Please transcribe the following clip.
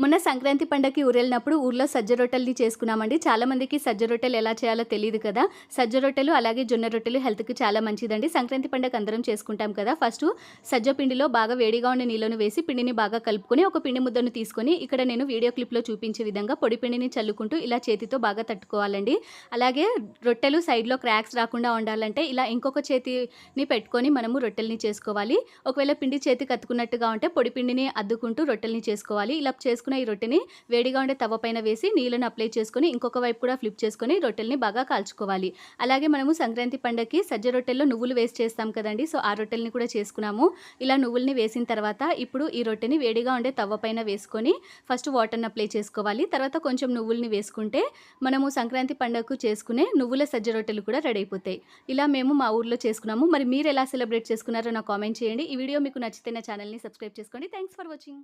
మొన్న సంక్రాంతి పండగకి ఊరెళ్ళినప్పుడు ఊర్లో సజ్జ రొట్టెల్ని చేసుకున్నామండి. చాలా మందికి సజ్జ రొట్టెలు ఎలా చేయాలో తెలీదు కదా! సజ్జ రొట్టెలు అలాగే జొన్న రొట్టెలు హెల్త్‌కి చాలా మంచిదండి. సంక్రాంతి పండగ అందరం చేసుకుంటాం కదా! ఫస్టు సజ్జ పిండిలో బాగా వేడిగా ఉన్న నీళ్ళను వేసి పిండిని బాగా కలుపుకొని ఒక పిండి ముద్దను తీసుకొని ఇక్కడ నేను వీడియో క్లిప్‌లో చూపించే విధంగా పొడి పిండిని చల్లుకుంటూ ఇలా చేతితో బాగా తట్టుకోవాలండి. అలాగే రొట్టెలు సైడ్‌లో క్రాక్స్ రాకుండా ఉండాలంటే ఇలా ఇంకొక చేతిని పెట్టుకొని మనము రొట్టెల్ని చేసుకోవాలి. ఒకవేళ పిండి చేతికి అతుకున్నట్టుగా ఉంటే పొడి పిండిని అద్దుకుంటూ రొట్టెల్ని చేసుకోవాలి. ఇలా చేసుకున్న ఈ రొట్టెని వేడిగా ఉండే తవ్వ పైన వేసి నీళ్ళను అప్లై చేసుకొని ఇంకొక వైపు కూడా ఫ్లిప్ చేసుకొని రొట్టెల్ని బాగా కాల్చుకోవాలి. అలాగే మనము సంక్రాంతి పండగకి సజ్జ రొట్టెల్లో నువ్వులు వేసి చేస్తాం కదండీ! సో, ఆ రొట్టెల్ని కూడా చేసుకున్నాము. ఇలా నువ్వుల్ని వేసిన తర్వాత ఇప్పుడు ఈ రొట్టెని వేడిగా ఉండే తవ్వ పైన వేసుకొని ఫస్ట్ వాటర్‌ని అప్లై చేసుకోవాలి. తర్వాత కొంచెం నువ్వుల్ని వేసుకుంటే మనము సంక్రాంతి పండగకు చేసుకునే నువ్వుల సజ్జ రొట్టెలు కూడా రెడీ అయిపోతాయి. ఇలా మేము మా ఊర్లో చేసుకున్నాము. మరి మీరెలా సెలబ్రేట్ చేసుకున్నారో నాకు కామెంట్ చేయండి. ఈ వీడియో మీకు నచ్చితే నా ఛానెల్‌ని సబ్స్క్రైబ్ చేసుకోండి. Thanks for watching.